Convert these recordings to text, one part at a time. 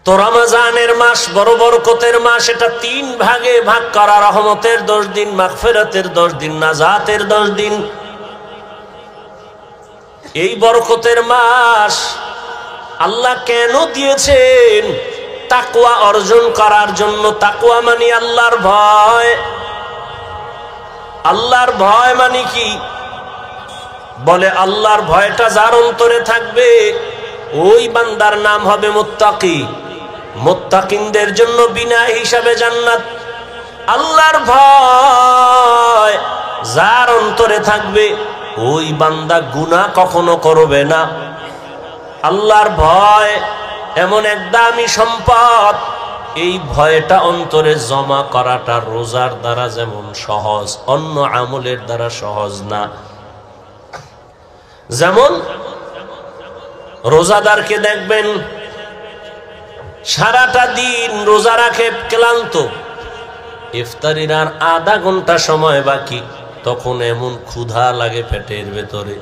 তো রমজানের মাস বড় বরকতের মাস, এটা 3 ভাগে ভাগ করা, রহমতের 10 দিন, মাগফিরাতের 10 দিন, নাজাতের 10 দিন। এই বরকতের মাস আল্লাহ কেন দিয়েছেন? তাকওয়া অর্জন করার জন্য। তাকওয়া মানে আল্লাহর ভয়। আল্লাহর ভয় মানে কি? বলে আল্লাহর ভয়টা যার অন্তরে থাকবে ওই বান্দার নাম হবে মুত্তাকি। মুত্তাকিনদের জন্য বিনা হিসাবে জান্নাত। আল্লাহর ভয় যার অন্তরে থাকবে ওই বান্দা গুনাহ কখনো করবে না। আল্লাহর ভয় এমন এক দামি সম্পদ, এই ভয়টা অন্তরে জমা করাটা রোজার দ্বারা যেমন সহজ, অন্য আমলের দ্বারা সহজ না। যেমন রোজাদারকে দেখবেন সারাটা দিন রোজা রাখে, ক্লান্ত, ইফতারির আর আধা ঘন্টা সময় বাকি, তখন এমন ক্ষুধা লাগে পেটের ভেতরে,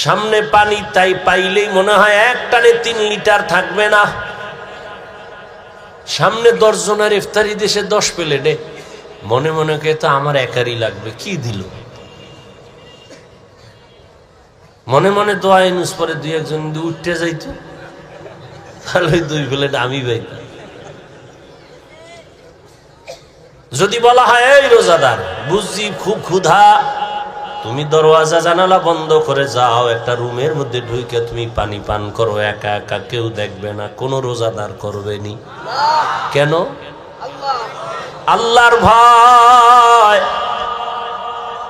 সামনে পানি তাই পাইলেই মনে হয় একটানে 3 লিটার থাকবে না। সামনে 10 জনের ইফতারি দেশে 10 প্লেটে, মনে মনে কে তো আমার একারই লাগবে, কি দিল। মনে মনে দোয়া ইনুস পরে 2-1 জন উঠতে যাইতো, তাহলে ওই 2 প্লেট আমি পাই। যদি বলা হয় এই রোজাদার, বুঝছি খুব ক্ষুধা, তুমি দরওয়াজা জানালা বন্ধ করে যাও, একটা রুমের মধ্যে ঢুকে তুমি পানি পান করো, একা একা, কেউ দেখবে না, কোন রোজাদার করবে নি। কেন? আল্লাহর ভয়।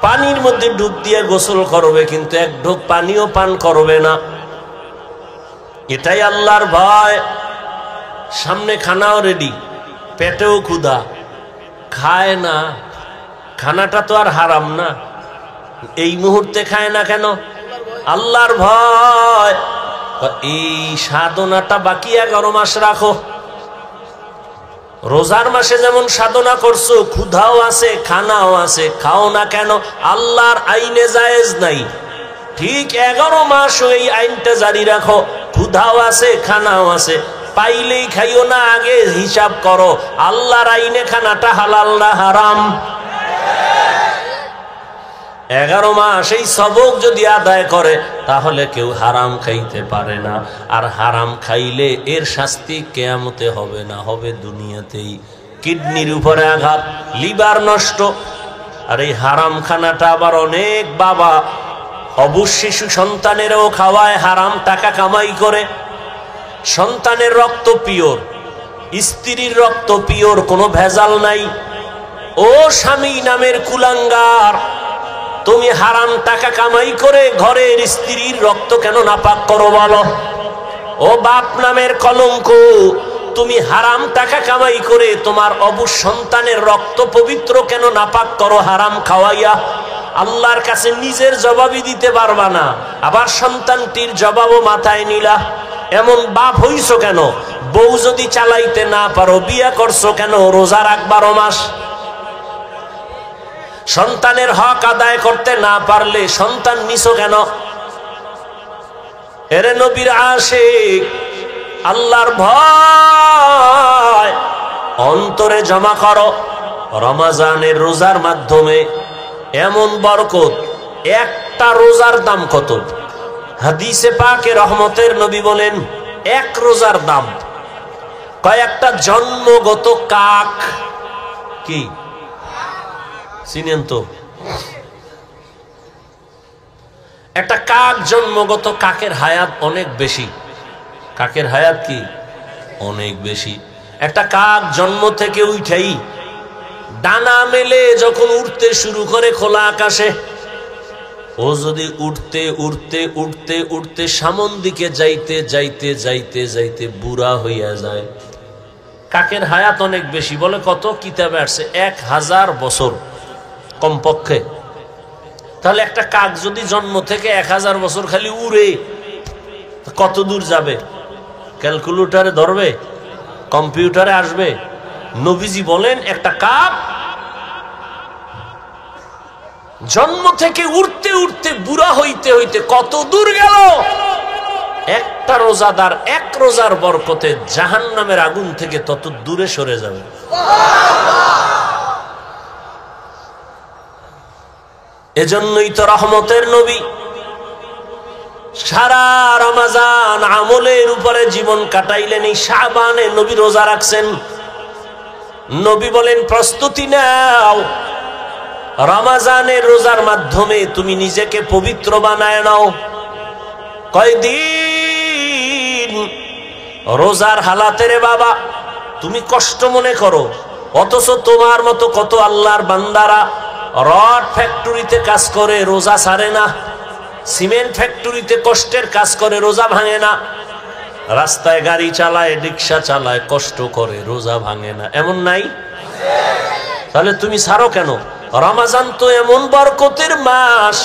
পানির মধ্যে ডুব দিয়ে গোসল করবে, কিন্তু 1 ঢোক পানিও পান করবে না, এটাই আল্লাহর ভয়। সামনে খানাও রেডি, পেটেও ক্ষুধা, খায় না। খানাটা তো আর হারাম না, এই মুহূর্তে খায় না কেন? আল্লাহর ভয়। এই সাধনাটা বাকি 11 মাস রাখো। রোজার মাসে যেমন সাধনা করছো, ক্ষুধাও আছে, খানাও আছে, খাও না কেন? আল্লাহর আইনে জায়েজ নাই। ঠিক 11 মাস ওই আইনটা জারি রাখো, ক্ষুধাও আছে, খানাও আছে, পাইলেই খাইও না, আগে হিসাব করো আল্লাহর আইনে খানাটা হালাল না হারাম। 11 মাস এই সবক যদি আদায় করে তাহলে কেউ হারাম খাইতে পারে না। আর হারাম খাইলে এর শাস্তি কিয়ামতে হবে না, হবে দুনিয়াতেই। কিডনির উপরে আঘাত, লিভার নষ্ট। আর এই হারাম খানাটা আবার অনেক বাবা অবুঝ শিশু সন্তানেরও খাওয়ায়, হারাম টাকা কামাই করে। সন্তানের রক্ত পিওর, স্ত্রীর রক্ত পিওর, কোনো ভেজাল নাই। ও স্বামী নামের কুলাঙ্গার, তুমি হারাম টাকা কামাই করে ঘরের স্ত্রীর রক্ত কেন নাপাক করো বলো? ও বাপ নামের কলঙ্ক, তুমি হারাম টাকা কামাই করে তোমার অবুঝ সন্তানের রক্ত পবিত্র কেন নাপাক করো হারাম খাওয়াইয়া? আল্লাহর কাছে নিজের জবাবই দিতে পারবা না, আবার সন্তানটির জবাবও মাথায় নিলা। এমন বাপ হইছো কেন? বউ যদি চালাইতে না পারো বিয়া করছো কেন? রোজা রাখ 12 মাস। সন্তানের হক আদায় করতে না পারলে সন্তান নিছো কেন? এরে নবীর আশিক, আল্লাহর ভয় অন্তরে জমা করো। রমজানের রোজার মাধ্যমে এমন বরকত, একটা রোজার দাম কত? হাদিসে পাকে রহমতের নবী বলেন 1 রোজার দাম কয়েকটা জন্মগত কাক। কি চিনেন তো? একটা কাক, জন্মগত কাকের হায়াত অনেক বেশি। কাকের হায়াত কি? অনেক বেশি। একটা কাক জন্ম থেকে উঠেই ডানা মেলে যখন উঠতে শুরু করে খোলা আকাশে, ও যদি উঠতে উঠতে উঠতে উঠতে সামন দিকে যাইতে যাইতে যাইতে যাইতে বুড়া হইয়া যায়। কাকের হায়াত অনেক বেশি। বলে কত? কিতাবে আসছে 1000 বছর কমপক্ষে। তাহলে একটা কাক যদি জন্ম থেকে 1000 বছর খালি উড়ে, কত দূর যাবে? ক্যালকুলেটরে ধরবে? কম্পিউটারে আসবে? নবীজি বলেন একটা কাক জন্ম থেকে উঠতে উঠতে বুড়া হইতে হইতে কত দূর গেল? একটা একটা রোজাদার এক রোজার বরকতে জাহান্নামের আগুন থেকে তত দূরে সরে যাবে। এজন্যই তো রহমতের নবী সারা রমজান আমলের উপরে জীবন কাটাইলেন। এই শাবানে নবী রোজা রাখছেন। নবী বলেন, প্রস্তুতি নাও, রমজানের রোজার মাধ্যমে তুমি নিজেকে পবিত্র বানায় নাও। কয়দিন রোজার হালাতে রে বাবা তুমি কষ্ট মনে করো, অথচ তোমার মতো কত আল্লাহর বান্দারা রড ফ্যাক্টরিতে কাজ করে রোজা ছাড়ে না, সিমেন্ট ফ্যাক্টরিতে কষ্টের কাজ করে রোজা ভাঙে না, রাস্তায় গাড়ি চালায়, রিক্সা চালায়, কষ্ট করে রোজা ভাঙে না, এমন নাই? তাহলে তুমি ছাড়ো কেন? রমজান তো এমন বরকতের মাস,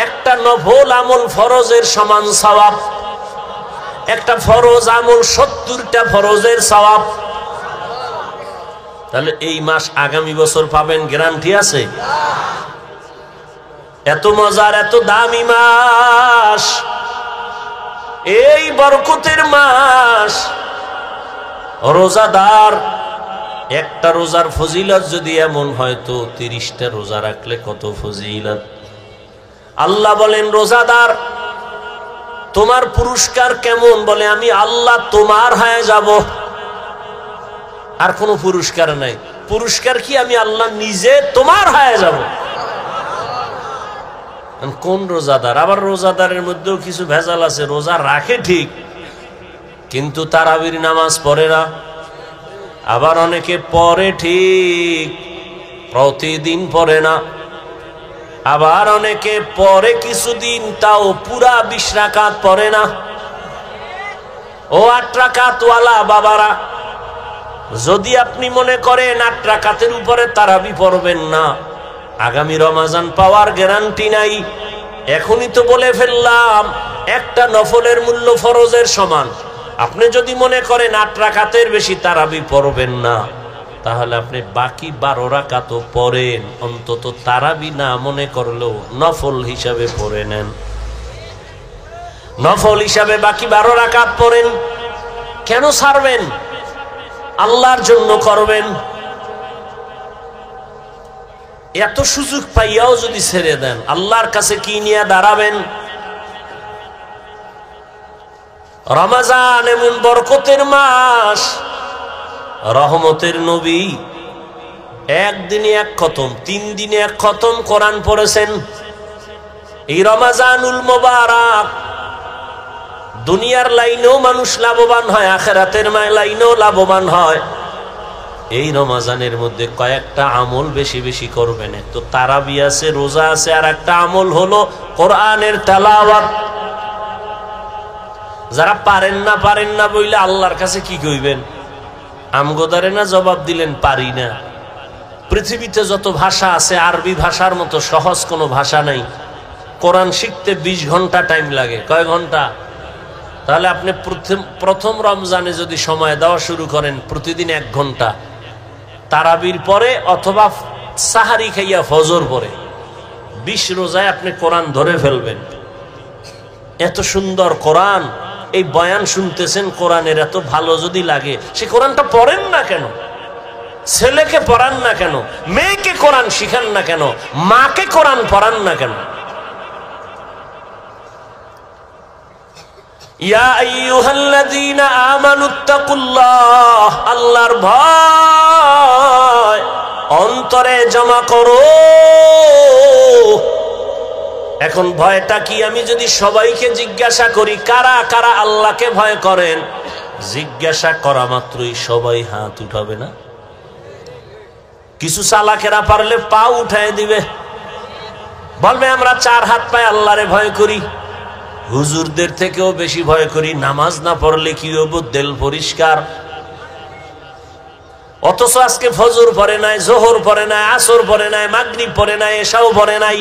একটা নফল আমল ফরজের সমান সওয়াব, একটা ফরজ আমল 70টা ফরজের সওয়াব। তাহলে এই মাস আগামী বছর পাবেন, গ্যারান্টি আছে? এত মজার, এত দামি মাস, এই বরকতের মাস। রোজাদার একটা রোজার ফজিলত যদি এমন হয় তো 30টা রোজা রাখলে কত ফজিলত। আল্লাহ বলেন, রোজাদার তোমার পুরস্কার কেমন? বলে, আমি আল্লাহ তোমার হয়ে যাব, আর কোনো পুরস্কার নাই। পুরস্কার কি? আমি আল্লাহ নিজে তোমার হয়ে যাব। কোন রোজাদার? আবার রোজাদারের মধ্যেও কিছু ভেজাল আছে। রোজা রাখে ঠিক, কিন্তু তারাবির নামাজ পড়ে না। আবার অনেকে পড়ে ঠিক, প্রতিদিন পড়ে না। আবার অনেকে পড়ে কিছুদিন, তাও পুরা 20 রাকাত পড়ে না। ও 8 রাকাতওয়ালা বাবারা, যদি আপনি মনে করেন 8 রাকাতের উপরে তারাবি পড়বেন না, আগামী রমজান পাওয়ার গ্যারান্টি নাই। এখনই তো বলে ফেললাম, একটা নফলের মূল্য ফরজের সমান। আপনি যদি মনে করেন 8 রাকাতের বেশি তারাবি পড়বেন না, তাহলে আপনি বাকি 12 রাকাতও পড়েন, অন্তত তারাবি না মনে করলেও নফল হিসাবে পড়ে নেন। নফল হিসাবে বাকি 12 রাকাত পড়েন। কেন ছাড়বেন? আল্লাহর জন্য করবেন। এত সুযোগ পাইয়াও যদি ছেড়ে দেন, আল্লাহর কাছে কি নিয়ে দাঁড়াবেন? রমজান এমন বরকতের মাস, রহমতের নবী একদিনে 1 খতম, 3 দিনে 1 খতম কোরআন পড়েছেন। এই রমজানুল মুবারক দুনিয়ার লাইনেও মানুষ লাভবান হয়, আখিরাতের লাইনেও লাভবান হয়। এই রমজানের মধ্যে কয়েকটা আমল বেশি বেশি করবেন। এক তো তারাবি আছে, রোজা আছে, আর একটা আমল হলো কোরআনের তেলাওয়াত। যারা পারেন না বইলে আল্লাহর কাছে কি কইবেন? আমগোদারে না জবাব দিলেন পারি না। পৃথিবীতে যত ভাষা আছে, আরবি ভাষার মতো সহজ কোনো ভাষা নাই। কোরআন শিখতে 20 ঘন্টা টাইম লাগে। কয় ঘন্টা? তাহলে আপনি প্রথম রমজানে যদি সময় দেওয়া শুরু করেন, প্রতিদিন 1 ঘন্টা, তারাবির পরে অথবা সাহারি খাইয়া ফজর পরে 20 রোজায় আপনি কোরআন ধরে ফেলবেন। এত সুন্দর কোরআন, এই বয়ান শুনতেছেন কোরআনের, এত ভালো যদি লাগে, সে কোরআনটা পড়েন না কেন? ছেলেকে পড়ান না কেন? মেয়েকে কোরআন শিখান না কেন? মাকে কোরআন পড়ান না কেন? ইয়া আইয়ুহাল্লাযীনা আমানুত্তাকুল্লাহ, আল্লাহর ভয় অন্তরে জমা করো। এখন ভয়টা কি? আমি যদি সবাইকে জিজ্ঞাসা করি কারা কারা আল্লাহকে ভয় করেন, জিজ্ঞাসা করা মাত্রই সবাই হাত উঠাবে না? কিছু চালাকেরা পারলে পা উঠায় দিবে, বলবে আমরা 4 হাত পায়ে আল্লাহরে ভয় করি, হুজুরদের থেকেও বেশি ভয় করি, নামাজ না পড়লে কি হবো, দিল পরিষ্কার। অথচ আজকে ফজর পড়ে নাই, জোহর পড়ে নাই, আসর পড়ে নাই, মাগরিব পড়ে নাই, এশাও পড়ে নাই।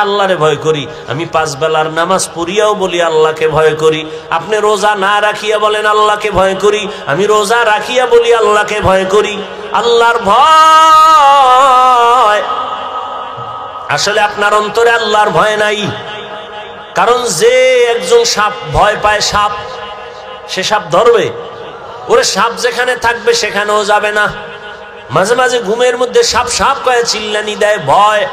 আল্লাহরে ভয় করি। আমি 5 বেলার নামাজ পড়িয়াও বলি আল্লাহকে ভয় করি। আপনি রোজা না রাখিয়া বলেন আল্লাহকে ভয় করি, আমি রোজা রাখিয়া বলি আল্লাহকে ভয় করি। আল্লাহর ভয়, আসলে আপনার অন্তরে আল্লাহর ভয় নাই। কারণ যে একজন সাপ ভয় পায় সাপ, সে সাপ ধরবে? ওরে সাপ যেখানে থাকবে সেখানেও যাবে না। মাঝে মাঝে ঘুমের মধ্যে সাপ সাপ কয়ে চিল্লানি দেয়, ভয়।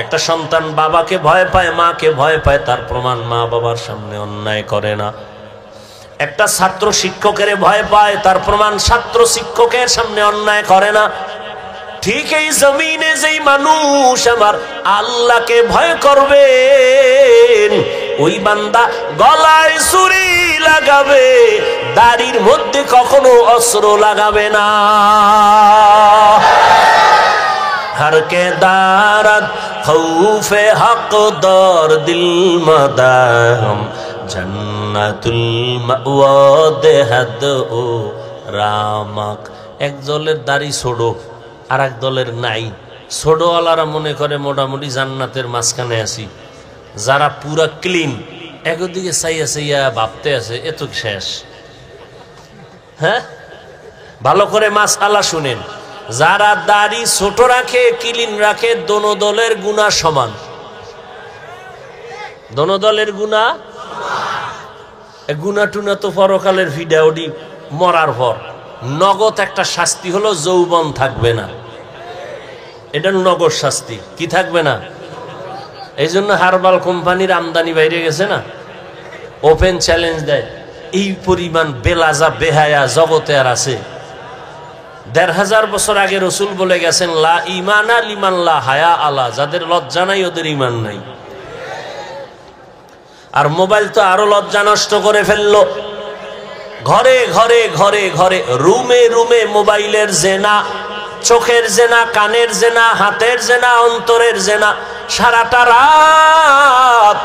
একটা সন্তান বাবাকে ভয় পায়, মাকে ভয় পায়, তার প্রমাণ মা বাবার সামনে অন্যায় করে না। একটা ছাত্র শিক্ষকের ভয় পায়, তার প্রমাণ ছাত্র শিক্ষকের সামনে অন্যায় করে না। ঠিক এই জমিনে যেই মানুষ আমার আল্লাহকে ভয় করবে, ওই বান্দা গলায় ছুরি লাগাবে, দাড়ির মধ্যে কখনো অস্ত্র লাগাবে না। हर के दारत खौफे हक दर दिल मदाम जन्नतुल मावा देहद ओ रामक। एक दलेर दाড়ি ছোড়ো আর এক দলের নাই। ছোড়োওয়ালারা মনে করে মোটামুটি জান্নাতের মাঝখানে আছি, যারা পুরা ক্লিন একদিকে চাইয়া চাইয়া ভাবতে আছে এত শেষ। হ্যাঁ, ভালো করে মাসআলা শুনেন। যারা দাড়ি ছোট রাখে, ক্লিন রাখে, দোনো দলের গুনাহ সমান। দোনো দলের গুনাহ, গুনাহ টুনা তো পরকালের ভিডিওটি মরার পর নগদ একটা শাস্তি হলো যৌবন থাকবে না। এটা নগদ শাস্তি। কি থাকবে না? এই জন্য হারবাল কোম্পানির আমদানি বাইরে গেছে না, ওপেন চ্যালেঞ্জ দেয়। এই পরিমাণ বেলাজা বেহায়া জগতে আর আছে? ১৫০০ বছর আগে রসুল বলে গেছেন, লা ইমানা লিমান লা হায়া আলা, যাদের লজ্জা নাই ওদের ইমান নাই। আর মোবাইল তো আরো লজ্জা নষ্ট করে ফেললো। ঘরে ঘরে ঘরে ঘরে, রুমে রুমে মোবাইলের জেনা, চোখের জেনা, কানের জেনা, হাতের জেনা, অন্তরের জেনা। সারাটা রাত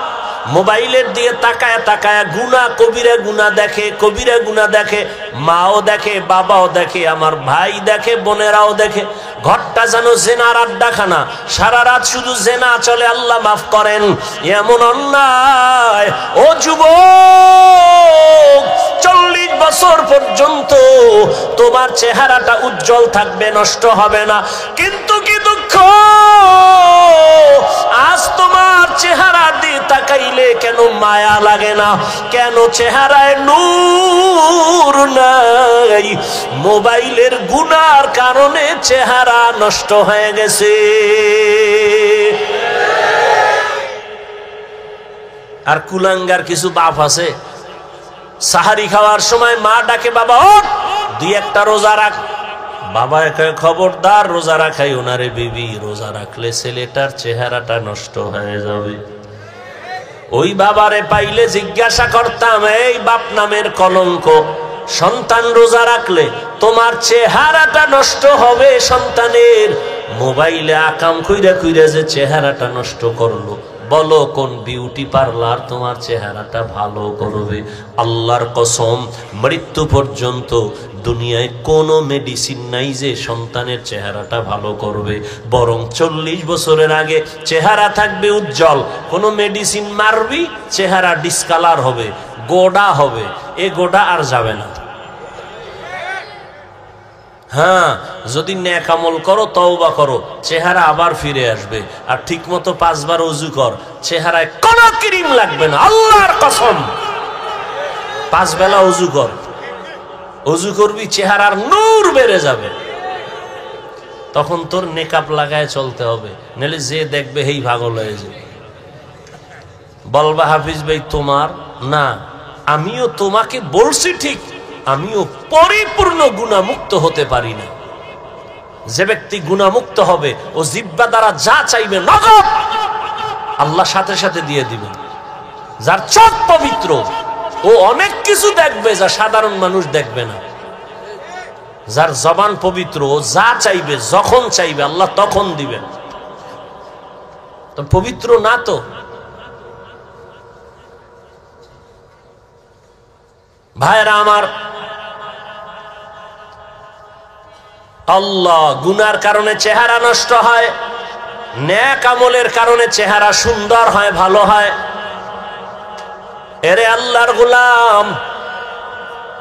মোবাইলের দিয়ে তাকায় তাকায় গুনাহ, কবিরা গুনাহ দেখে, কবিরা গুনাহ দেখে। মাও দেখে, বাবাও দেখে, আমার ভাই দেখে, বোনেরাও দেখে। ঘরটা যেন জেনার আড্ডাখানা, সারা রাত শুধু জেনা চলে। আল্লাহ মাফ করেন, এমন অন্যায়। ও যুবক, ৪০ বছর পর্যন্ত তোমার চেহারাটা উজ্জ্বল থাকবে, নষ্ট হবে না। কিন্তু কি দুঃখ, আজ তোমার চেহারা দিয়ে তাকাইলে কেন মায়া লাগে না? কেন চেহারায় নূর নাই? মোবাইলের গুনার কারণে চেহারা নষ্ট হয়ে গেছে। আর কুলাঙ্গার কিছু বাপ আছে, সাহারি খাওয়ার সময় মা ডাকে, বাবা ওঠ, ২-১টা রোজা রাখ। বাবা একে খবরদার, রোজা রাখাই ওনারে বিবি, রোজা রাখলে ছেলেটার চেহারাটা নষ্ট হয়ে যাবে। ওই বাবারে পাইলে জিজ্ঞাসা করতাম, এই বাপ নামের কলঙ্ক, সন্তান রোজা রাখলে তোমার চেহারাটা নষ্ট হবে সন্তানের। মোবাইলে আকাম কইরা কইরা যে চেহারাটা নষ্ট করলো, বলো কোন বিউটি পার্লার তোমার চেহারাটা ভালো করবে? আল্লাহর কসম, মৃত্যু পর্যন্ত দুনিয়ায় কোনো মেডিসিন নাই যে সন্তানের চেহারাটা ভালো করবে। বরং ৪০ বছরের আগে চেহারা থাকবে উজ্জ্বল। কোনো মেডিসিন মারবি, চেহারা ডিসকালার হবে, গোডা হবে। এ গোডা আর যাবে না। হ্যাঁ, যদি নেক আমল করো, তওবা করো, চেহারা আবার ফিরে আসবে। আর ঠিক মতো ৫ বার ওযু কর, চেহারায় কোনো ক্রিম লাগবে না। আল্লাহর কসম, ৫ বেলা ওযু কর, ওযু করবি, চেহারার নূর বেড়ে যাবে। তখন তোর নেকাব লাগায় চলতে হবে, নাহলে যে দেখবে হেই পাগল হয়ে যাবে। বলবা হাফিজ ভাই তোমার না, আমিও তোমাকে বলছি ঠিক, আমিও পরিপূর্ণ গুনাহমুক্ত হতে পারি না। যে ব্যক্তি গুনাহমুক্ত হবে, ও জিহ্বা দ্বারা যা চাইবে নগদ আল্লাহ সাথে সাথে দিয়ে দিবেন। যার চোখ পবিত্র, ও অনেক কিছু দেখবে যা সাধারণ মানুষ দেখবে না। যার জবান পবিত্র, ও যা চাইবে যখন চাইবে আল্লাহ তখন দিবেন। তো পবিত্র না তো, ভাইরা আমার, আল্লাহ গুনার কারণে চেহারা নষ্ট হয়, নেক আমলের কারণে চেহারা সুন্দর হয়, ভালো হয়। এরে আল্লাহর গোলাম,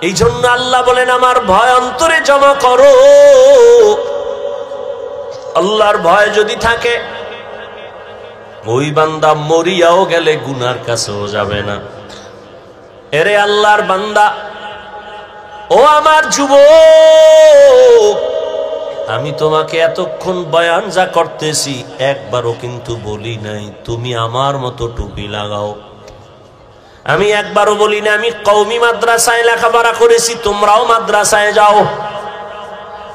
এই জন্য আল্লাহ বলেন আমার ভয় অন্তরে জমা করো। আল্লাহর ভয় যদি থাকে, ওই বান্দা মরিয়াও গেলে গুনার কাছেও যাবে না। এরে আল্লাহর বান্দা, ও আমার যুবক, আমি তোমাকে এতক্ষণ বয়ান যা করতেছি একবারও কিন্তু বলি নাই তুমি আমার মতো টুপি লাগাও। আমি একবারও বলি না আমি কওমি মাদ্রাসায় লেখাপড়া করেছি, তোমরাও মাদ্রাসায় যাও।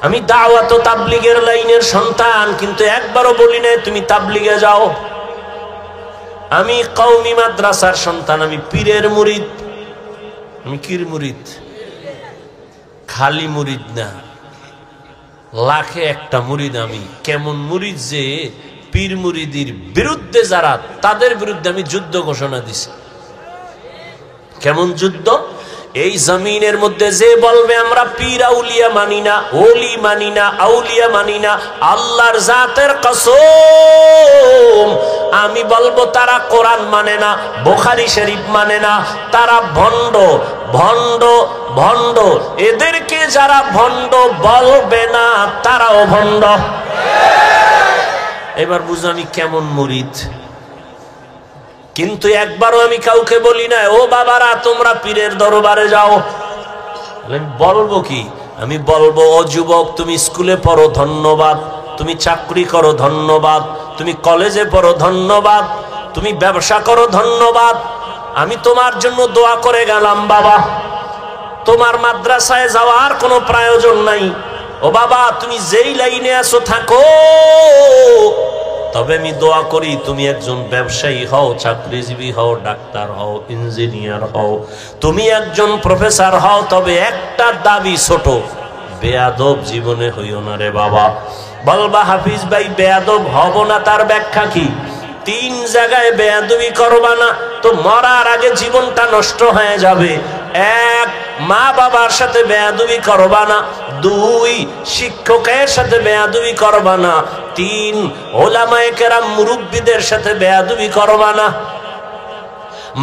আমি দাওয়াত ও তাবলীগের লাইনের সন্তান, কিন্তু একবারও বলি না তুমি তাবলীগে যাও। আমি কওমি মাদ্রাসার সন্তান, আমি পীরের মুরিদ। আমি কির মুরিদ? খালি মুরিদ না, লাখে একটা মুরিদ আমি। কেমন মুরিদ যে পীর মুরিদির বিরুদ্ধে যারা, তাদের বিরুদ্ধে আমি যুদ্ধ ঘোষণা দিছি। কেমন যুদ্ধ? এই জমিনের মধ্যে যে বলবে আমরা পীর আউলিয়া মানি না, ওলি মানি না, আউলিয়া মানি না, আল্লাহর জাতের কসম আমি বলবো তারা কোরআন মানে না, বুখারী শরীফ মানে না, তারা ভণ্ড ভণ্ড ভণ্ড। এদেরকে যারা ভণ্ড বলবে না তারাও ভণ্ড। এবার বুঝো আমি কেমন মুরিদ। কিন্তু একবারও আমি কাউকে বলি না ও বাবারা তোমরা পীরের দরবারে যাও। বলবো কি? আমি বলবো ও যুবক, তুমি স্কুলে পড়ো ধন্যবাদ, তুমি চাকরি করো ধন্যবাদ, তুমি কলেজে পড়ো ধন্যবাদ, তুমি ব্যবসা করো ধন্যবাদ, আমি তোমার জন্য দোয়া করে গেলাম বাবা। তোমার মাদ্রাসায় যাওয়ার কোনো প্রয়োজন নাই। ও বাবা তুমি যেই লাইনে আছো থাকো, তবে আমি দোয়া করি তুমি একজন ব্যবসায়ী হও, চাকরিজীবী হও, ডাক্তার হও, ইঞ্জিনিয়ার হও, তুমি একজন প্রফেসর হও, তবে একটা দাবি ছোট, বেয়াদব জীবনে হইও না রে বাবা। বলবা হাফিজ ভাই বেয়াদব হব না, তার ব্যাখ্যা কি? 3 জায়গায় বেয়াদবি করবা না তো মরার আগে জীবনটা নষ্ট হয়ে যাবে। 1 মা বাবার সাথে বেয়াদবি করবা না, 2 শিক্ষকের সাথে বেয়াদবি করবা না, 3 ওলামায়ে কেরাম মুরব্বিদের সাথে বেয়াদবি করবা না।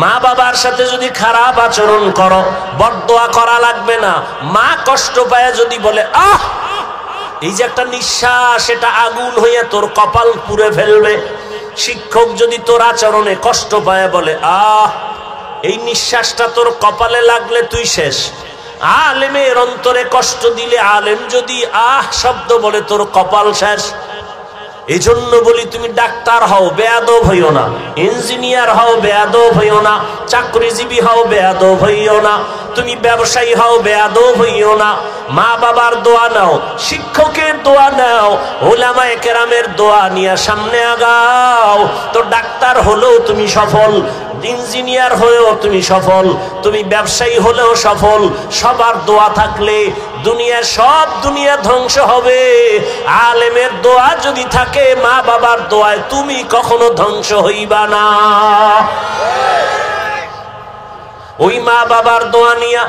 মা বাবার সাথে যদি খারাপ আচরণ করো, বদদোয়া করা লাগবে না। মা কষ্ট পায় যদি বলে আহ, এই যে একটা নিঃশ্বাস, এটা আগুন হয়ে তোর কপাল পুড়ে ফেলবে। শিক্ষক যদি তোর আচরণে কষ্ট পায় বলে আহ, এই নিঃশ্বাসটা তোর কপালে লাগলে তুই শেষ। আলেমের অন্তরে কষ্ট দিলে, আলেম যদি আহ শব্দ বলে তোর কপাল শেষ। এই জন্য বলি তুমি ডাক্তার হও বেয়াদব হইও না, ইঞ্জিনিয়ার হও বেয়াদব হইও না, চাকরিজীবী হও বেয়াদব হইও না, তুমি ব্যবসায়ী হও বেয়াদব হইও না। মা বাবার দোয়া নাও, শিক্ষকের দোয়া নাও, ওলামায়ে কেরামের দোয়া নিয়ে সামনে আগাও। তো ডাক্তার হলেও তুমি সফল, ইঞ্জিনিয়ার হয়েও তুমি সফল, তুমি ব্যবসায়ী হলেও সফল। সবার দোয়া থাকলে দুনিয়ার সব দুনিয়া ধ্বংস হবে। আলেমের দোয়া যদি থাকে, মা বাবার দোয়ায় তুমি কখনো ধ্বংস হইবা না। ওই মা বাবার দোয়া নিয়া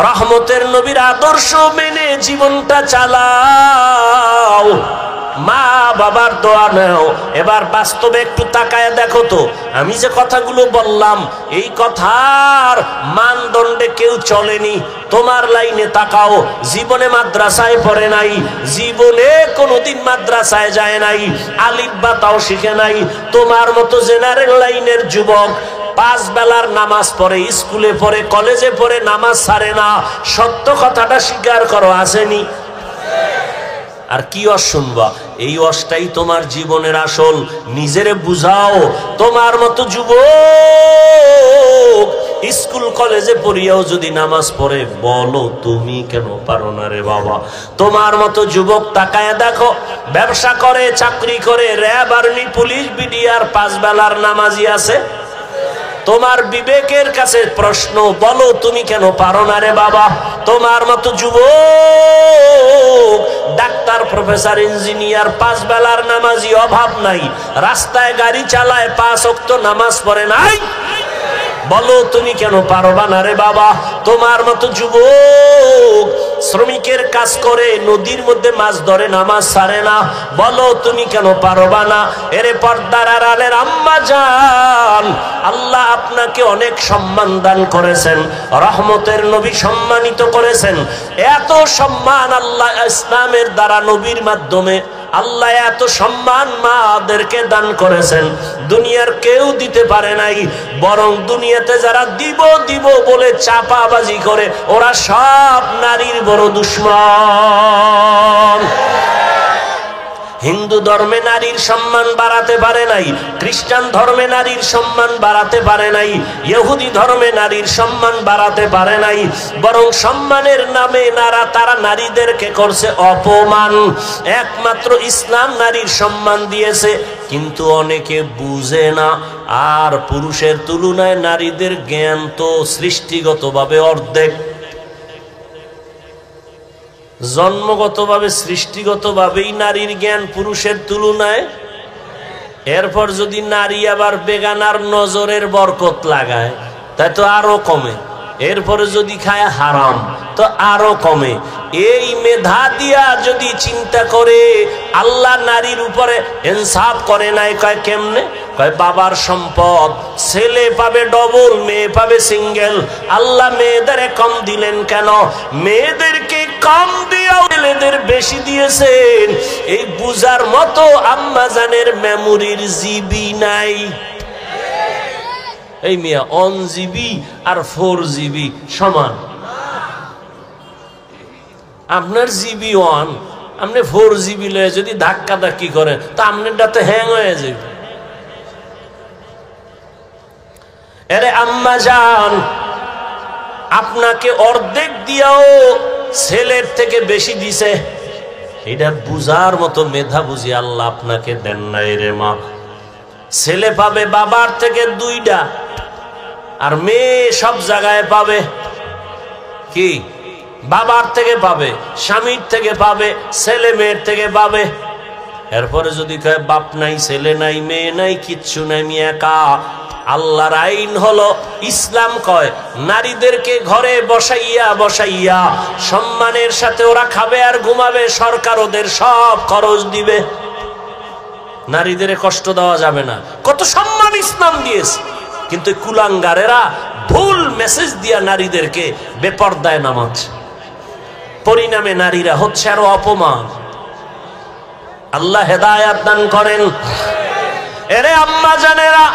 রহমতের নবীর আদর্শ মেনে জীবনটা চালাও। মা বাবার দোয়া নাও। এবার বাস্তবে একটু তাকায় দেখো তো, আমি যে কথাগুলো বললাম এই কথার মানদণ্ডে কেউ চলেনি। তোমার লাইনে তাকাও, জীবনে মাদ্রাসায় পড়ে নাই, জীবনে কোনোদিন মাদ্রাসায় যায় নাই, আলিফ বা তাও শিখে নাই। তোমার মতো জেনারেল লাইনের যুবক 5 বেলার নামাজ পড়ে, স্কুলে পড়ে, কলেজে পড়ে, নামাজ ছাড়ে না। সত্য কথাটা স্বীকার করো, আসেনি? আর কি ওয়াজ শুনবা? এই ওয়াজটাই তোমার জীবনের আসল। নিজেরে বুঝাও। তোমার মতো যুবক স্কুল কলেজে পড়িয়াও যদি নামাজ পড়ে, বলো তুমি কেন পারো না রে বাবা? তোমার মতো যুবক তাকায় দেখো, ব্যবসা করে, চাকরি করে, র্যাব, আর্মি, পুলিশ, বিডিআর, 5 বেলার নামাজি আছে। তোমার বিবেকের কাছে প্রশ্ন, বলো তুমি কেন পারো না রে বাবা? তোমার মতো যুবক ডাক্তার, প্রফেসর, ইঞ্জিনিয়ার, 5 বেলার নামাজি অভাব নাই, রাস্তায় গাড়ি চালায়, 5 ওয়াক্ত নামাজ পড়ে নাই, বলো তুমি কেন পারবা না রে বাবা? তোমার মতো যুবক শ্রমিকের কাজ করে, নদীর মধ্যে মাছ ধরে, নামাজ ছাড়ে না, বলো তুমি কেন পারবা না? এরে পর্দার আড়ালের আম্মা জান, আল্লাহ আপনাকে অনেক সম্মান দান করেছেন, রহমতের নবী সম্মানিত করেছেন। এত সম্মান আল্লাহ ইসলামের দ্বারা, নবীর মাধ্যমে আল্লাহ এত সম্মান মাদেরকে দান করেছেন, দুনিয়ার কেউ দিতে পারে নাই। বরং দুনিয়াতে যারা দিব দিব বলে চাপাবাজি করে, ওরা সব নারীর বড় দুশমন। হিন্দু ধর্মে নারীর সম্মান বাড়াতে পারে নাই, খ্রিস্টান ধর্মে নারীর সম্মান বাড়াতে পারে নাই, ইহুদি ধর্মে নারীর সম্মান বাড়াতে পারে নাই। বরং সম্মানের নামে তারা নারীদেরকে করছে অপমান। একমাত্র ইসলাম নারীর সম্মান দিয়েছে, কিন্তু অনেকে বুঝে না। আর পুরুষের তুলনায় নারীদের জ্ঞান তো সৃষ্টিগতভাবে অর্ধেক, জন্মগতভাবে সৃষ্টিগতভাবেই নারীর জ্ঞান পুরুষের তুলনায়। এরপর যদি নারী আবার বেগানার নজরের বরকত লাগায়, তাই তো আরো কমে। এরপরে যদি খায় হারাম, তো আরো কমে। এই মেধা দিয়া যদি চিন্তা করে, আল্লাহ নারীর উপরে ইনসাফ করে নাই। কয় কেমনে? কয় বাবার সম্পদ ছেলে পাবে ডবল, মেয়ে পাবে সিঙ্গেল। আল্লাহ মেয়েদের কম দিলেন কেন? মেয়েদেরকে কম দিয়েও ছেলেদের বেশি দিয়েছেন। এই বুঝার মতো আম্মাজানের মেমোরির জিবি নাই। এই মিয়া 1 জিবি আর 4 জিবি সমান। আপনার জিবি 1, আপনি 4 জিবি লয়ে যদি ধাক্কা ধাক্কি করেন, তা আপনারটাতে হ্যাং হয়ে যাবে। আরে আম্মা জান, আপনাকে অর্ধেক দিয়াও ছেলের থেকে বেশি দিছে, এটা বুঝার মতো মেধা বুঝি আল্লাহ আপনাকে দেন নাই রে মা। ছেলে পাবে বাবার থেকে 2টা, আর মেয়ে সব জায়গায় পাবে কি? বাবার থেকে পাবে, স্বামীর থেকে পাবে, ছেলে মেয়ের থেকে পাবে। এরপরে যদি কয় বাপ নাই, ছেলে নাই, মেয়ে নাই, কিচ্ছু নাই, আমি একা। আল্লাহর আইন হলো, ইসলাম কয় নারীদেরকে ঘরে বসাইয়া বসাইয়া সম্মানের সাথে ওরা খাবে আর ঘুমাবে, সরকার ওদের সব খরচ দিবে। নারীদের কষ্ট দেওয়া যাবে না। কত সম্মান ইসলাম দিয়েছে, কিন্তু কুলাঙ্গারেরা ভুল মেসেজ দিয়া নারীদেরকে বেপরদায় নামাচ্ছে। পরিণামে নারীরা হচ্ছে আরো অপমান। আল্লাহ হেদায়াত দান করেন। এরে আম্মা জানেরা,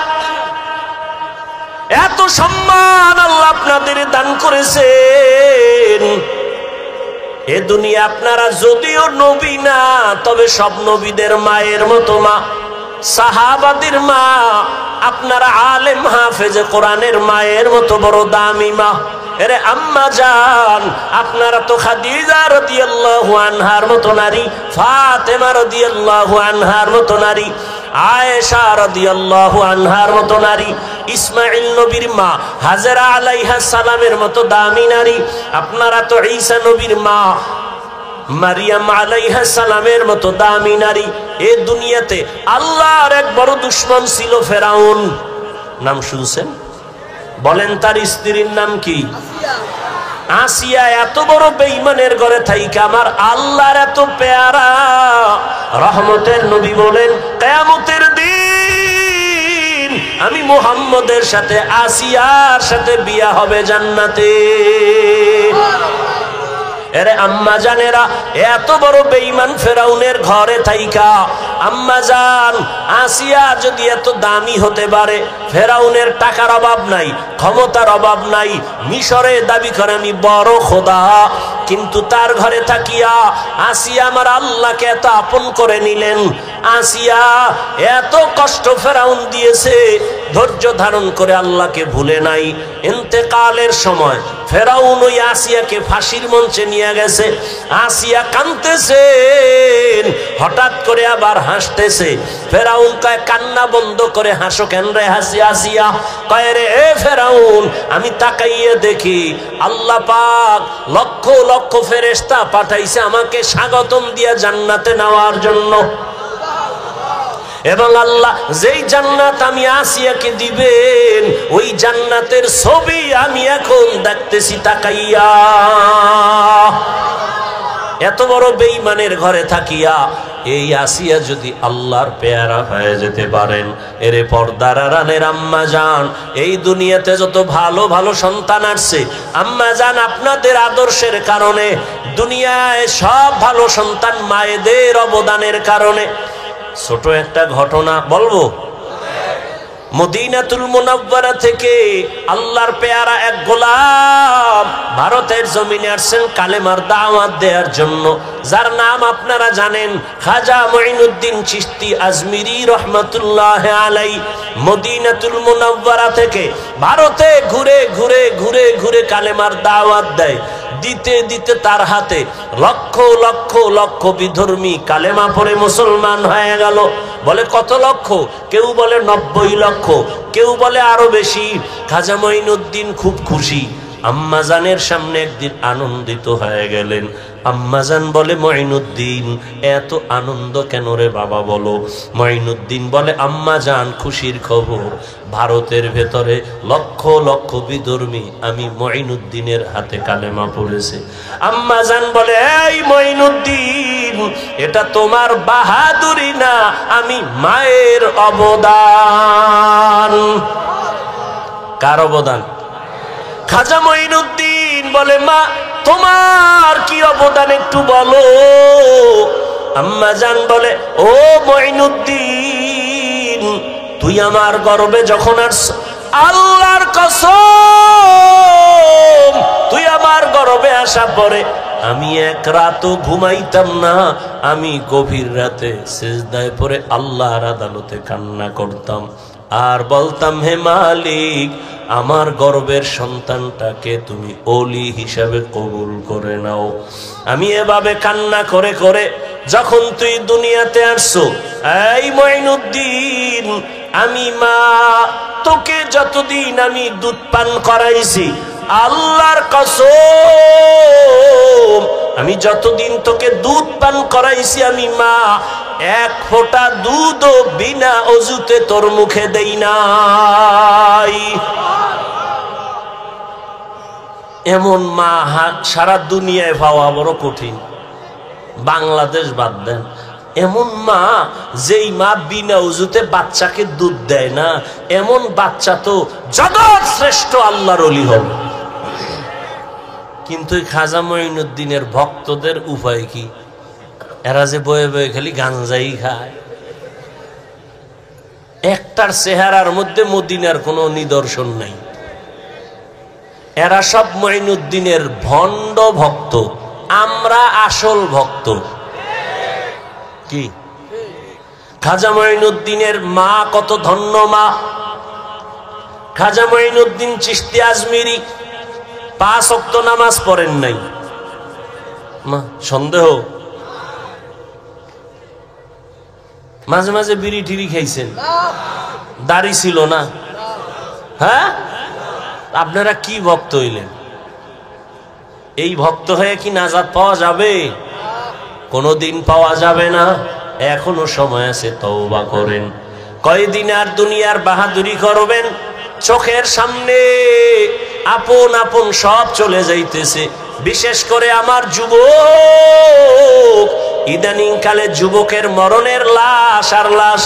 এত সম্মান আল্লাহ আপনাদের দান করেছেন। এ দুনিয়া আপনারা যদিও নবী না, তবে সব নবীদের মায়ের মতো মা, সাহাবাদের মা। আপনারা আলেম হাফেজে কোরআনের মায়ের মতো বড় দামি মা। এরে আম্মা জান, আপনারা তো খাদিজা রাদিয়াল্লাহু আনহার মতো নারী, ফাতেমা রাদিয়াল্লাহু আনহার মতো নারী, আয়েশা রাদিয়াল্লাহু আনহার মতো নারী, ইসমাইল নবীর মা হাজেরা আলাইহিস সালামের মতো দামি নারী। আপনারা তো ঈসা নবীর মা মারিয়াম আলাইহিস সালামের মতো দামি নারী। এই দুনিয়াতে আল্লাহর এক বড় দুশমন ছিল ফেরাউন। নাম শুনছেন? বলেন তার স্ত্রীর নাম কি? আসিয়া। এত বড় বেঈমানের ঘরে থাইকা আমার আল্লাহর এত পেয়ারা রহমতের নবী বলেন, কিয়ামতের দিন আমি মুহাম্মদের সাথে আসিয়ার সাথে বিয়া হবে জান্নাতে। এরে আম্মা জানেরা, এত বড় বেঈমান ফেরাউনের ঘরে থাইকা আম্মা জান আসিয়া যদি এত দামি হতে পারে, ফেরাউনের টাকার অভাব নাই, ক্ষমতার অভাব নাই, মিশরে দাবি করে আমি বড় খোদা, কিন্তু তার ঘরে থাকিয়া আসিয়া আমার আল্লাহকে এত আপন করে নিলেন। আসিয়া এত কষ্ট ফেরাউন দিয়েছে, ধৈর্য ধারণ করে আল্লাহকে ভুলে নাই। ইন্তেকালের সময় ফেরাউন ওই আসিয়াকে ফাঁসির মঞ্চে নিয়ে গেছে। আসিয়া কাঁদতেছেন, হঠাৎ করে আবার হাসতেছে। ফেরাউন কয়, কান্না বন্ধ করে হাসো কেন রে আসিয়া? কয় রে এ ফেরাউন, আমি তাকাইয়ে দেখি আল্লাহ পাক লক্ষ লক্ষ ফেরেশতা পাঠাইছে আমাকে স্বাগতম দিয়া জান্নাতে নেওয়ার জন্য। এবং আল্লাহ যেই জান্নাত আমি আসিয়াকে দিবেন, ওই জান্নাতের ছবি আমি এখন দেখতেছি তাকাইয়া। এত বড় বেঈমানের ঘরে থাকিয়া এই আসিয়া যদি আল্লাহর পেয়ারা হয়ে যেতে পারেন, এরে পর্দার আড়ালের আম্মা জান, এই দুনিয়াতে যত ভালো ভালো সন্তান আসছে আম্মা জান আপনাদের আদর্শের কারণে, দুনিয়ায় সব ভালো সন্তান মায়েদের অবদানের কারণে। ছোট একটা ঘটনা বলবো। মদিনাতুল মুনাওয়ারা থেকে আল্লাহর পেয়ারা এক গোলাম ভারতের জমিনে আসছেন কালেমার দাওয়াত দেওয়ার জন্য, যার নাম আপনারা জানেন, খাজা মুঈনুদ্দিন চিশতি আজমিরি রহমাতুল্লাহ আলাই। মদিনাতুল মুনাওয়ারা থেকে ভারতে ঘুরে ঘুরে ঘুরে ঘুরে কালেমার দাওয়াত দেয়। দিতে দিতে তার হাতে লক্ষ লক্ষ লক্ষ বিধর্মী কালেমা পড়ে মুসলমান হয়ে গেল। বলে কত লক্ষ? কেউ বলে 90 লক্ষ, কেউ বলে আরো বেশি। খাজা মুঈনুদ্দিন খুব খুশি। আম্মাজানের সামনে একদিন আনন্দিত হয়ে গেলেন। আম্মাজান বলে, মুঈনুদ্দিন এত আনন্দ কেন রে বাবা বলো? মুঈনুদ্দিন বলে, আম্মাজান খুশির খবর, ভারতের ভেতরে লক্ষ লক্ষ বিধর্মী আমি মুঈনুদ্দিনের হাতে কালেমা পড়েছে। আম্মাজান বলে, এই মুঈনুদ্দিন এটা তোমার বাহাদুরি না, আমি মায়ের অবদান। কার অবদান? খাজা মুঈনুদ্দিন বলে, মা তোমার কি অবদান একটু বলো। আম্মাজান বলে, ও মুঈনুদ্দিন তুই আমার গর্বে যখন আসছ, আল্লাহর কসম তুই আমার গর্বে আসা পরে আমি এক রাতও ঘুমাইতাম না। আমি গভীর রাতে সিজদায় পড়ে আল্লাহর আদালতে কান্না করতাম আর বলতাম, হে মালিক আমার গর্বের সন্তানটাকে তুমি ওলি হিসাবে কবুল করে নাও। আমি এভাবে কান্না করে করে যখন তুই দুনিয়াতে আসছো, এই মুঈনুদ্দিন আমি মা তোকে যতদিন আমি দুধ পান করাইছি, আল্লাহর কসম আমি যতদিন তোকে দুধ পান করাইছি আমি মা এক ফোঁটা দুধও বিনা অজুতে তোর মুখে দেই নাই। এমন মা সারা দুনিয়ায় পাওয়া বড় কঠিন, বাংলাদেশ বাদ দেন। এমন মা যেই মা বিনা উজুতে বাচ্চাকে দুধ দেয় না, এমন বাচ্চা তো জগৎ শ্রেষ্ঠ আল্লাহর ওলি হবে। কিন্তু খাজা মুঈনুদ্দিনের ভক্তদের উপায় কি? এরা যে বয়ে বয়ে খালি গাঞ্জাই খায়, একটার চেহারার মধ্যে মদিনার কোনো নিদর্শন নাই। এরা সব মুঈনুদ্দিনের ভণ্ড ভক্ত, আমরা আসল ভক্ত। কি খাজা মুঈনুদ্দিনের মা কত ধন্য মা। খাজা মুঈনুদ্দিন চিশতি আজমিরি 5 ওয়াক্ত নামাজ পড়েন নাই। মা সন্দেহ? মাঝে মাঝে বিড়ি টিড়ি খাইছেন, দাড়ি ছিল না। হ্যাঁ, আপনারা কি ভক্ত হইলেন? এই ভক্ত হয়ে কি নাজাত পাওয়া যাবে? কোনদিন পাওয়া যাবে না। এখনো সময় আছে, তওবা করেন। কয়দিন আর দুনিয়ার বাহাদুরি করবেন? চোখের সামনে আপন আপন সব চলে যাইতেছে। বিশেষ করে আমার যুবক, ইদানিং কালে যুবকের মরণের লাশ আর লাশ,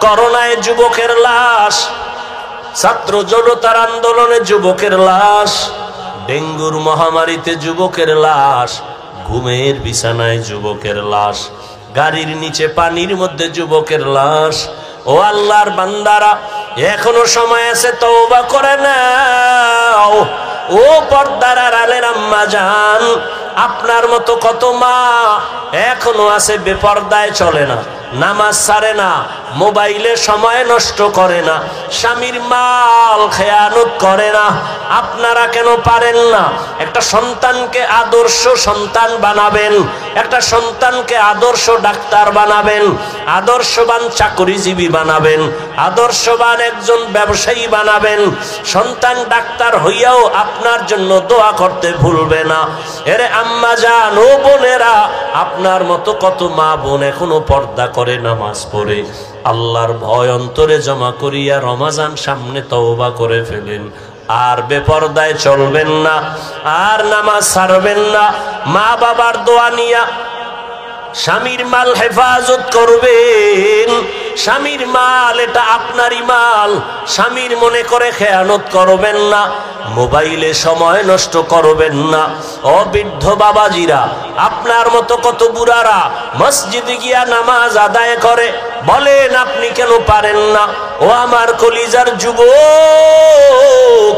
করোনায় যুবকের লাশ, ছাত্র জনতার আন্দোলনে যুবকের লাশ, ডেঙ্গুর মহামারীতে যুবকের লাশ, ঘুমের বিছানায় যুবকের লাশ, গাড়ির নিচে পানির মধ্যে যুবকের লাশ। ও আল্লাহর বান্দারা, এখনো সময় আছে, তওবা করে নাও। ও পর্দার আড়ালের আম্মা জান, আপনার মতো কত মা এখনো আছে বেপর্দায় চলে না, নামাজ ছাড়ে না, মোবাইলে সময় নষ্ট করে না, স্বামীর মাল খেয়ানত করে না। আপনারা কেন পারেন না? একটা সন্তানকে আদর্শ সন্তান বানাবেন, একটা সন্তানকে আদর্শ ডাক্তার বানাবেন, আদর্শবান চাকরিজীবী বানাবেন, আদর্শবান একজন ব্যবসায়ী বানাবেন। সন্তান ডাক্তার হইয়াও আপনার জন্য দোয়া করতে ভুলবে না। এরে আম্মা জান, ও বোনেরা, আপনার মতো কত মা বোন এখনো পর্দা করে, নামাজ পড়ে, আল্লাহর ভয় অন্তরে জমা করিয়া রমাজান সামনে তওবা করে ফেলেন। আর বেপরদায় চলবেন না, আর নামাজ ছাড়বেন না। মা বাবার দোয়া নিয়া স্বামীর মাল হেফাজত করবেন। স্বামীর মাল এটা আপনারই মাল, স্বামীর মনে করে খেয়ানত করবেন না। মোবাইলে সময় নষ্ট করবেন না। ও বৃদ্ধ বাবাজিরা, আপনার মতো কত বুড়ারা মসজিদে গিয়া নামাজ আদায় করে, বলেন আপনি কেন পারেন না? ও আমার কলিজার যুবক,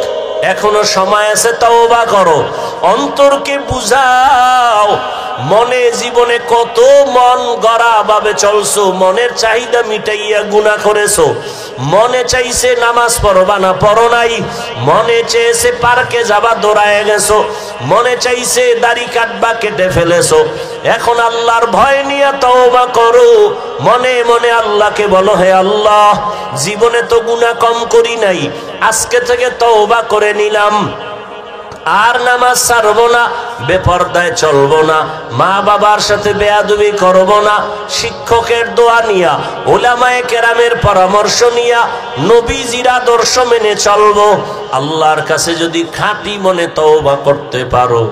এখনো সময় আছে, তওবা করো, অন্তরকে বুঝাও। মনে জীবনে কত মন গড়া ভাবে চলছো, মনের চাহিদা মিটাইয়া গুনাহ করেছো। মনে চাইছে নামাজ পড়বা না, পড়ো নাই। মনে চেয়েছে পার্কে যাবা, দৌড়ায় গেছো। মনে চাইছে দাড়ি কাটবা, কেটে ফেলেছো। এখন আল্লাহর ভয় নিয়ে তওবা করো। মনে মনে আল্লাহকে বলো, হে আল্লাহ, জীবনে তো গুনাহ কম করি নাই, আজকে থেকে তওবা করে নিলাম, আর নামাজ ছাড়বো না, বেপরদায় চলবো না, মা বাবার সাথে বেয়াদবি করবো না, শিক্ষকের দোয়া নিয়া, উলামায়ে কেরামের পরামর্শ নিয়া, নবীজির আদর্শ মেনে চলবো। আল্লাহর কাছে যদি খাঁটি মনে তওবা করতে পারো,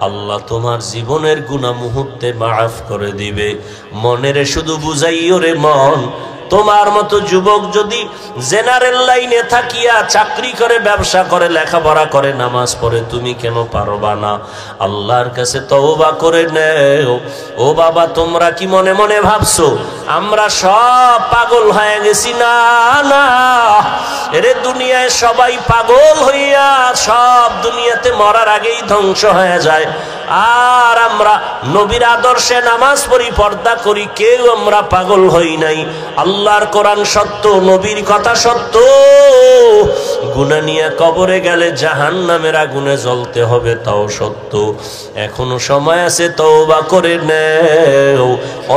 আল্লাহ তোমার জীবনের গুনাহ মুহূর্তে মাফ করে দিবে। মনের শুধু বুঝাইও রে মন, তোমার মতো যুবক যদি জেনারেল লাইনে থাকিয়া চাকরি করে, ব্যবসা করে, লেখাপড়া করে, নামাজ পড়ে, তুমি কেন পারবা না? আল্লাহর কাছে তওবা করে নেও। ও বাবা, তোমরা কি মনে মনে ভাবছো আমরা সব পাগল হয়ে গেছি? না না, এরে দুনিয়ায় সবাই পাগল হইয়া সব দুনিয়াতে মরার আগেই ধ্বংস হয়ে যায়। আর আমরা নবীর আদর্শে নামাজ পড়ি, পর্দা করি, কেউ আমরা পাগল হই নাই। আল্লাহর কোরআন সত্য, নবীর কথা সত্য। গুনাহ নিয়ে কবরে গেলে জাহান্নামের আগুনে জ্বলতে হবে, তাও সত্য। এখনো সময় আছে, তওবা করে নেও।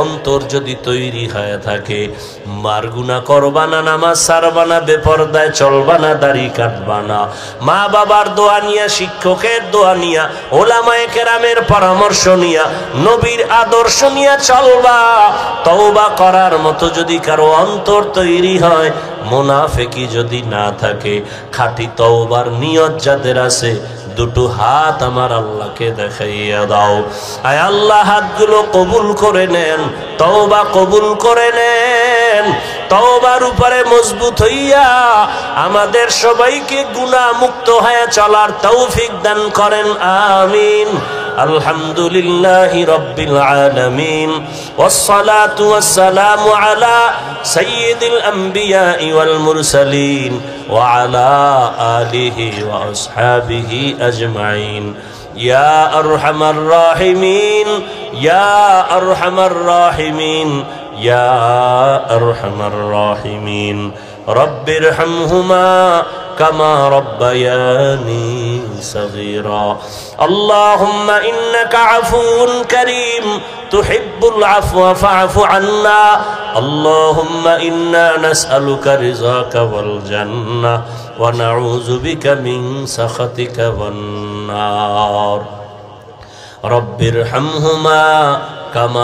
অন্তর যদি তৈরি হয়ে থাকে, মার গুনাহ করবা না, নামাজ ছাড়বা না, বেপরদায় চলবা না, দাড়ি কাটবা না, মা বাবার দোয়া নিয়া, শিক্ষকের দোয়া নিয়া, উলামায়ে কেরামের পরামর্শ নিয়া, নবীর আদর্শ নিয়া চলবা। তওবা করার মতো যদি কারো অন্তর তৈরি হয়, মুনাফিকি যদি না থাকে, খাঁটি তওবার নিয়ত যাদের আছে, দুটো হাত আমার আল্লাহকে দেখাইয়া দাও। আয় আল্লাহ, হাতগুলো কবুল করে নেন, তওবা কবুল করে নেন। তওবার উপরে মজবুত হইয়া আমাদের সবাইকে গুনাহ মুক্ত হয়ে চলার তৌফিক দান করেন, আমিন। আলহামদুলিল্লাহি রাব্বিল আলামিন, ওয়াসসালাতু ওয়াসসালামু আলা সাইয়্যিদিল আমবিয়াই ওয়াল মুরসালিন ওয়া আলা আলিহি ওয়া আসহাবিহি আজমাইন। ইয়া আরহামার রাহিমিন, ইয়া আরহামার রাহিমিন, ইয়া আরহামার রাহিমিন। রব্বিরহামহুমা কামা রব্বায়ানি সগীরা। আল্লাহুম্মা ইন্নাকা আফুউন কারীম তুহিব্বুল আফওয়া ফা'ফু আন্না। আল্লাহুম্মা ইন্না নাসআলুকা রিযাকা ওয়াল জান্নাহ ওয়া নাউযু বিকা মিন সাখাতিকা ওয়ান নার। রব্বিরহামহুমা কামা